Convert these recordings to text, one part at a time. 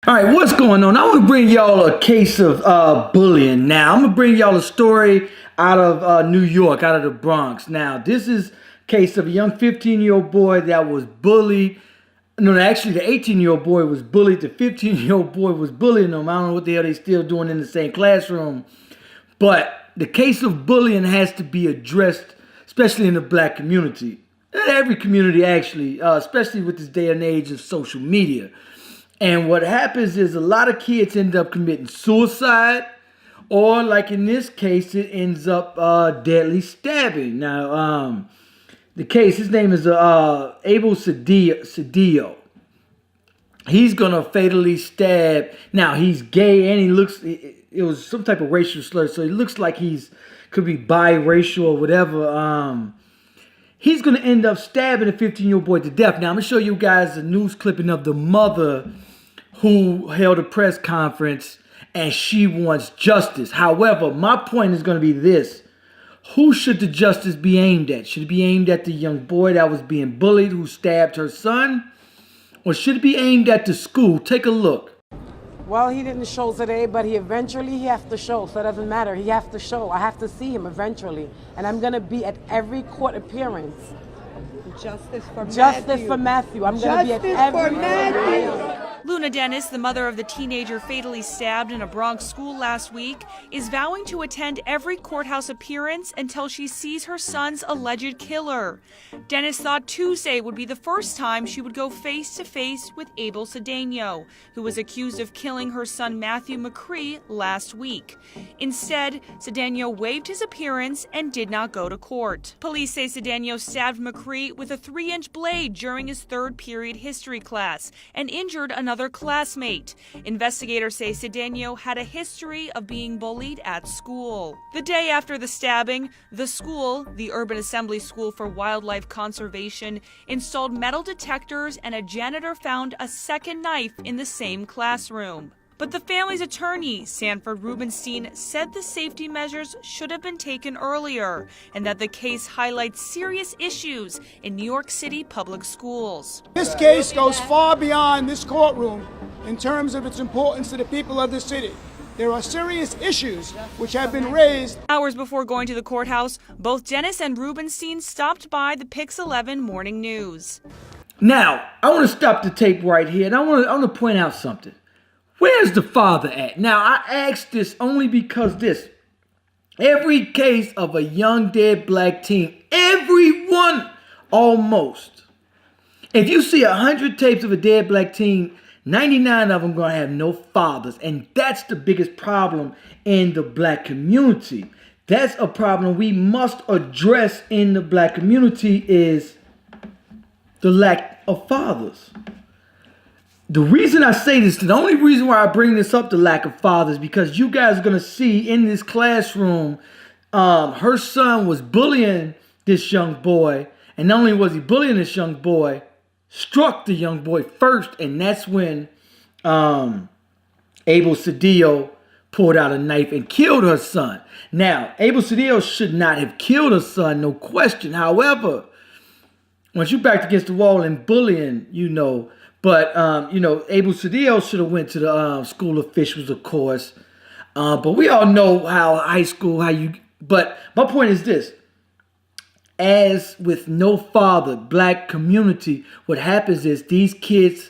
All right, what's going on? I want to bring y'all a case of bullying. Now, I'm going to bring y'all a story out of New York, out of the Bronx. Now, this is a case of a young 15-year-old boy that was bullied. No, actually, the 18-year-old boy was bullied. The 15-year-old boy was bullying him. I don't know what the hell they still doing in the same classroom. But the case of bullying has to be addressed, especially in the black community. In every community, actually, especially with this day and age of social media. And what happens is a lot of kids end up committing suicide, or like in this case, it ends up deadly stabbing. Now, the case, his name is Abel Cedillo. He's gonna fatally stab. Now he's gay and he looks. It was some type of racial slur, so he looks like could be biracial or whatever. He's gonna end up stabbing a 15-year-old boy to death. Now I'm gonna show you guys a news clipping of the mother who held a press conference and she wants justice. However, my point is going to be this. Who should the justice be aimed at? Should it be aimed at the young boy that was being bullied who stabbed her son? Or should it be aimed at the school? Take a look. Well, he didn't show today, but he has to show, so it doesn't matter. He has to show. I have to see him eventually. And I'm going to be at every court appearance. Justice for Matthew. Justice for Matthew. I'm going to be at every Matthew. Luna Dennis, the mother of the teenager fatally stabbed in a Bronx school last week, is vowing to attend every courthouse appearance until she sees her son's alleged killer. Dennis thought Tuesday would be the first time she would go face-to-face with Abel Cedillo, who was accused of killing her son Matthew McCree last week. Instead, Cedillo waived his appearance and did not go to court. Police say Cedillo stabbed McCree with a 3-inch blade during his third period history class and injured another classmate. Investigators say Cedillo had a history of being bullied at school. The day after the stabbing, the school, the Urban Assembly School for Wildlife Conservation, installed metal detectors and a janitor found a second knife in the same classroom. But the family's attorney, Sanford Rubenstein, said the safety measures should have been taken earlier and that the case highlights serious issues in New York City public schools. This case goes far beyond this courtroom in terms of its importance to the people of the city. There are serious issues which have been raised. Hours before going to the courthouse, both Dennis and Rubenstein stopped by the Pix 11 Morning News. Now, I want to stop the tape right here, and I want to point out something. Where's the father at? Now, I ask this only because every case of a young dead black teen, everyone almost. If you see 100 tapes of a dead black teen, 99 of them going to have no fathers. And that's the biggest problem in the black community. That's a problem we must address in the black community, is the lack of fathers. The reason I say this, the only reason why I bring this up, the lack of fathers, because you guys are going to see in this classroom, her son was bullying this young boy. And not only was he bullying this young boy, struck the young boy first. And that's when Abel Cedillo pulled out a knife and killed her son. Now, Abel Cedillo should not have killed her son, no question. However, once you backed against the wall and bullying, but, Abel Cedillo should have went to the school officials, of course. But we all know but my point is this. As with no father, black community, what happens is these kids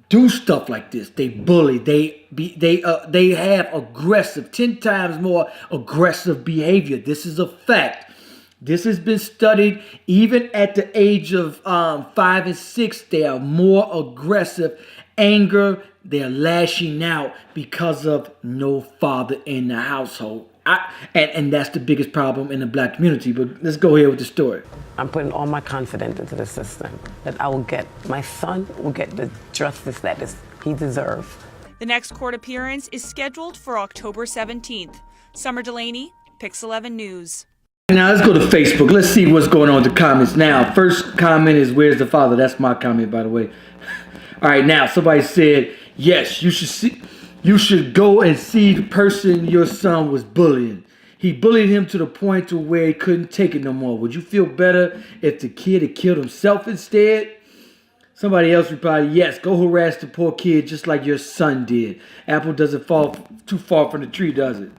do stuff like this. They bully. They have aggressive, 10 times more aggressive behavior. This is a fact. This has been studied. Even at the age of 5 and 6, they are more aggressive. Anger, they're lashing out because of no father in the household. And that's the biggest problem in the black community. But let's go here with the story. I'm putting all my confidence into the system that my son will get the justice that he deserves. The next court appearance is scheduled for October 17th. Summer Delaney, Pix 11 News. Now let's go to Facebook. Let's see what's going on with the comments. Now, first comment is, where's the father? That's my comment, by the way. All right, now somebody said, yes, you should go and see the person your son was bullying. He bullied him to the point to where he couldn't take it no more. Would you feel better if the kid had killed himself instead? Somebody else replied, yes, go harass the poor kid just like your son did. Apple doesn't fall too far from the tree, does it?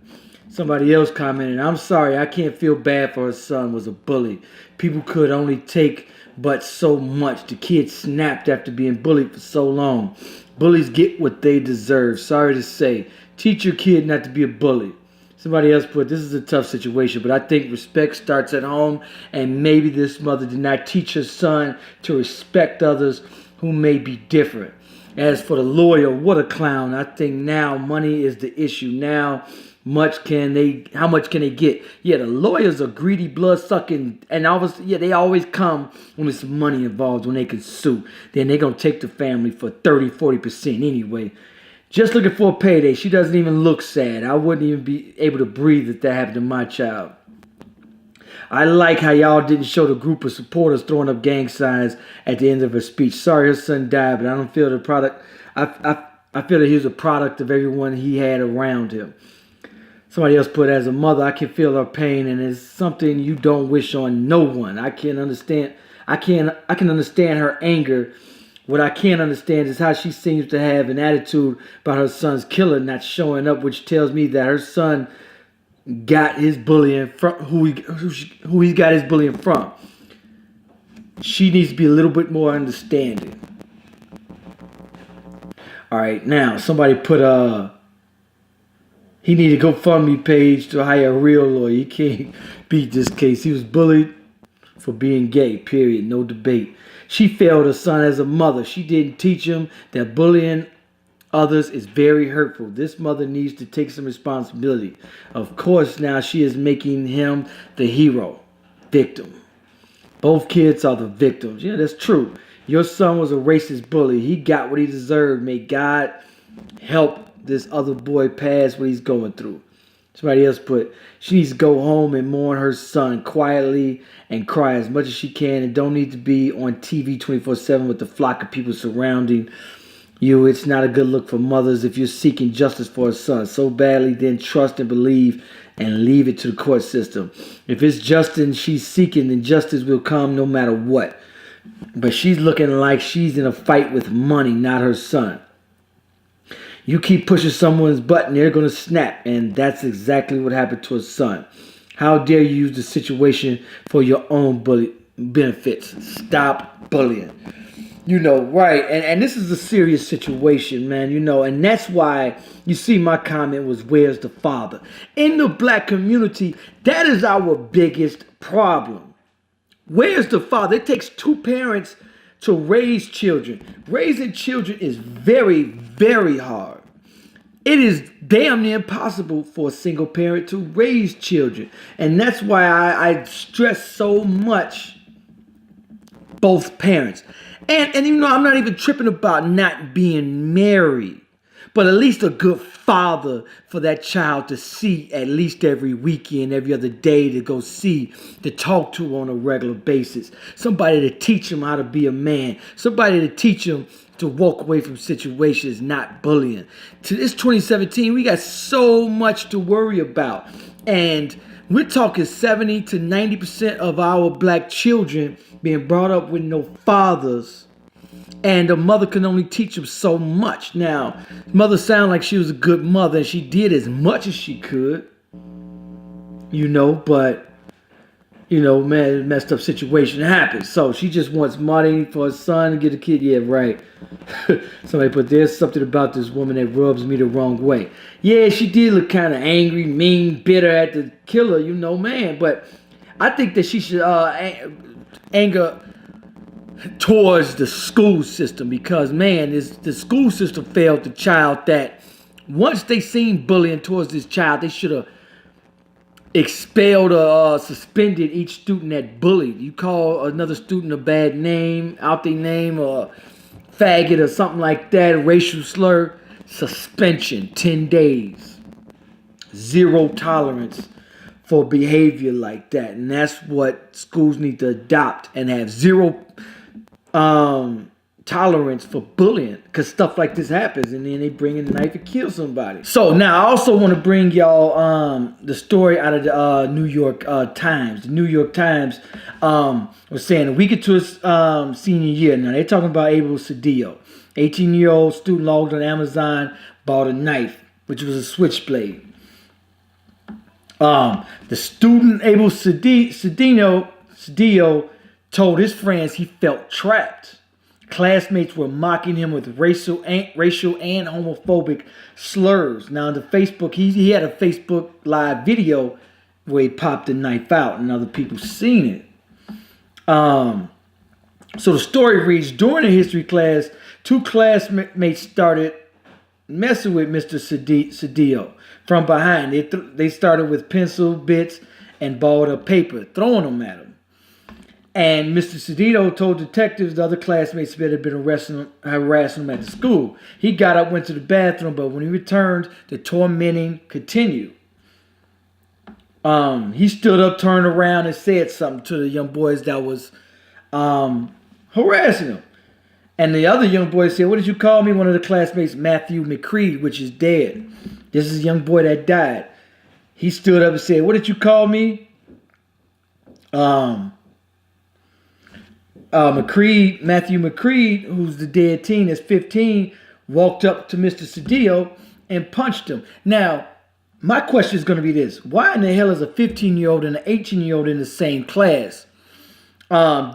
Somebody else commented, I'm sorry, I can't feel bad for her son was a bully. People could only take but so much. The kid snapped after being bullied for so long. Bullies get what they deserve. Sorry to say. Teach your kid not to be a bully. Somebody else put, this is a tough situation, but I think respect starts at home, and maybe this mother did not teach her son to respect others who may be different. As for the lawyer, what a clown. I think now money is the issue. Now, how much can they get? Yeah, the lawyers are greedy, blood-sucking, and obviously, they always come when there's some money involved, when they can sue. Then they're going to take the family for 30-40% anyway. Just looking for a payday. She doesn't even look sad. I wouldn't even be able to breathe if that happened to my child. I like how y'all didn't show the group of supporters throwing up gang signs at the end of her speech. Sorry her son died, but I don't feel the product. I feel that he was a product of everyone he had around him. Somebody else put, as a mother, I can feel her pain, and it's something you don't wish on no one. I can understand her anger. What I can't understand is how she seems to have an attitude about her son's killer not showing up, which tells me that her son got his bullying from who he got his bullying from. She needs to be a little bit more understanding. All right, now somebody put he needed a GoFundMe page to hire a real lawyer. He can't beat this case. He was bullied for being gay, period. No debate. She failed her son as a mother. She didn't teach him that bullying others is very hurtful. This mother needs to take some responsibility. Of course, now she is making him the hero, victim. Both kids are the victims. Yeah, that's true. Your son was a racist bully. He got what he deserved. May God help this other boy pass what he's going through. Somebody else put, she needs to go home and mourn her son quietly and cry as much as she can, and don't need to be on TV 24/7 with the flock of people surrounding you. It's not a good look for mothers if you're seeking justice for a son so badly. Then trust and believe and leave it to the court system. If it's justice she's seeking, then justice will come no matter what. But she's looking like she's in a fight with money, not her son. You keep pushing someone's button, they're going to snap. And that's exactly what happened to his son. How dare you use the situation for your own benefits? Stop bullying. Right. And this is a serious situation, man, and that's why you see my comment was, where's the father? In the black community, that is our biggest problem. Where's the father? It takes two parents to raise children. Raising children is very, very hard. It is damn near impossible for a single parent to raise children. And that's why I stress so much both parents. And I'm not even tripping about not being married, but at least a good father for that child to see at least every weekend, every other day, to go see, to talk to on a regular basis. Somebody to teach him how to be a man. Somebody to teach him to walk away from situations, not bullying. To this 2017, we got so much to worry about. And we're talking 70 to 90% of our black children being brought up with no fathers. And the mother can only teach them so much. Now, mother sounded like she was a good mother, and she did as much as she could. But man, messed up situation happens. So she just wants money for her son to get a kid. Yeah, right. Somebody put, there's something about this woman that rubs me the wrong way. Yeah, she did look kind of angry, mean, bitter at the killer, man. But I think that she should anger towards the school system, because, man, the school system failed the child. That once they seen bullying towards this child, they should have expelled or suspended each student that bullied. You call another student a bad name, out their name, or faggot or something like that, a racial slur, suspension, 10 days. Zero tolerance for behavior like that. And that's what schools need to adopt, and have zero tolerance for bullying, because stuff like this happens, and then they bring in the knife and kill somebody. So now I also want to bring y'all the story out of the New York Times. The New York Times was saying a week into his senior year. Now they're talking about Abel Cedillo, 18-year-old student logged on Amazon, bought a knife, which was a switchblade. The student Abel Cedillo told his friends he felt trapped. Classmates were mocking him with racial and homophobic slurs. Now, on the Facebook, he had a Facebook live video where he popped the knife out, and other people seen it. So the story reads: during a history class, two classmates started messing with Mr. Cedillo from behind. They started with pencil bits and balled up paper, throwing them at him. And Mr. Cedillo told detectives the other classmates had been harassing him at the school. He got up, went to the bathroom, but when he returned, the tormenting continued. He stood up, turned around, and said something to the young boys that was harassing him. And the other young boy said, "What did you call me?" One of the classmates, Matthew McCreed, which is dead. This is a young boy that died. He stood up and said, "What did you call me?" Matthew McCreed, who's the dead teen, is 15, walked up to Mr. Cedillo and punched him. Now, my question is going to be this: why in the hell is a 15-year-old and an 18-year-old in the same class? And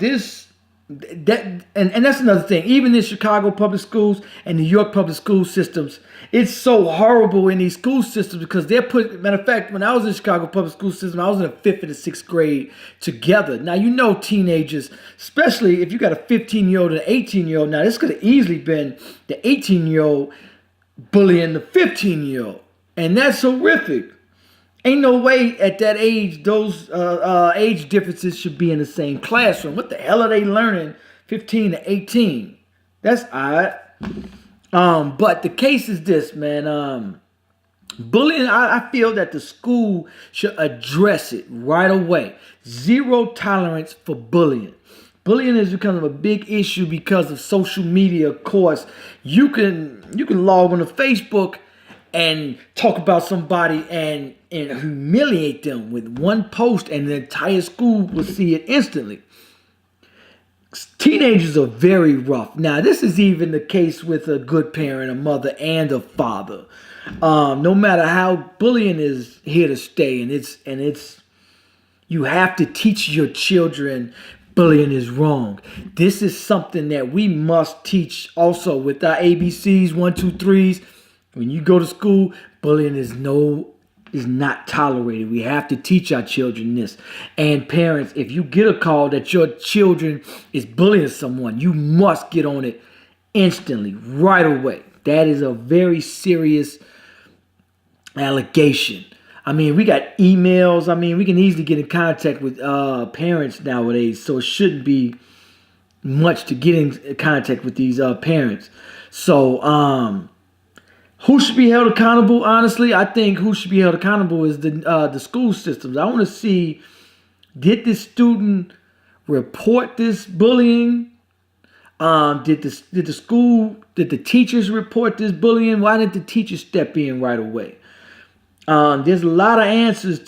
that's another thing. Even in Chicago public schools and New York public school systems, it's so horrible in these school systems because they're put. Matter of fact, when I was in the Chicago public school system, I was in the 5th and the 6th grade together. Now, you know, teenagers, especially if you got a 15-year-old and an 18-year-old. Now, this could have easily been the 18-year-old bullying the 15-year-old, and that's horrific. Ain't no way at that age those age differences should be in the same classroom. What the hell are they learning 15 to 18? That's odd. But the case is this, man. Bullying, I feel that the school should address it right away. Zero tolerance for bullying. Bullying is becoming a big issue because of social media, of course. You can log on to Facebook and talk about somebody and humiliate them with one post, and the entire school will see it instantly. Teenagers are very rough. Now, this is even the case with a good parent, a mother, and a father. No matter how, bullying is here to stay, and it's you have to teach your children bullying is wrong. This is something that we must teach also with our ABCs, 1, 2, 3s. When you go to school, bullying is not tolerated. We have to teach our children this. And parents, if you get a call that your children is bullying someone, you must get on it instantly, right away. That is a very serious allegation. I mean, we got emails. I mean, we can easily get in contact with parents nowadays, so it shouldn't be much to get in contact with these parents. So, who should be held accountable? Honestly, I think who should be held accountable is the school systems. I want to see, did this student report this bullying? Did the teachers report this bullying? Why didn't the teachers step in right away? There's a lot of answers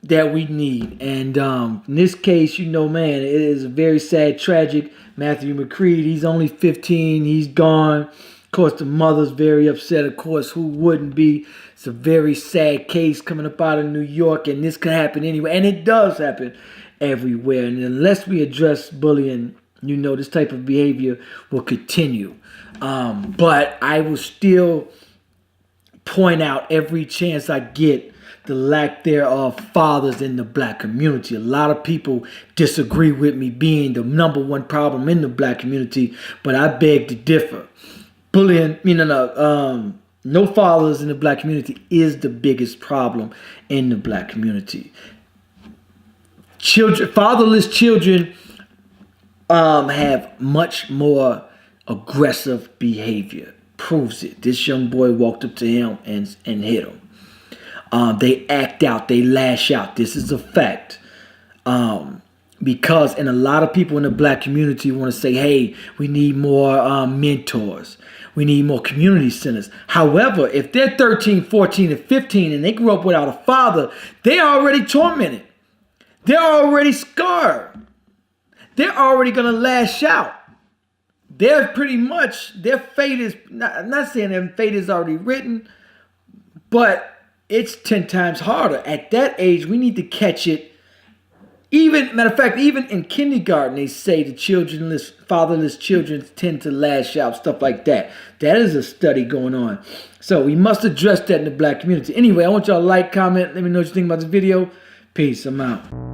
that we need. And in this case, you know, man, it is very sad, tragic. Matthew McCreed, he's only 15. He's gone. Of course, the mother's very upset. Of course, who wouldn't be? It's a very sad case coming up out of New York, and this can happen anywhere. And it does happen everywhere. And unless we address bullying, you know, this type of behavior will continue. But I will still point out every chance I get the lack thereof fathers in the black community. A lot of people disagree with me being the number one problem in the black community, but I beg to differ. Bullying, no fathers in the black community is the biggest problem in the black community. Fatherless children have much more aggressive behavior. Proves it. This young boy walked up to him and hit him. They act out. They lash out. This is a fact. Because, and a lot of people in the black community want to say, hey, we need more mentors. We need more community centers. However, if they're 13, 14, and 15 and they grew up without a father, they're already tormented. They're already scarred. They're already going to lash out. They're pretty much, their fate is, I'm not saying their fate is already written, but it's 10 times harder. At that age, we need to catch it. Even, matter of fact, even in kindergarten, they say the fatherless children tend to lash out, stuff like that. That is a study going on. So we must address that in the black community. Anyway, I want y'all to like, comment, let me know what you think about this video. Peace, I'm out.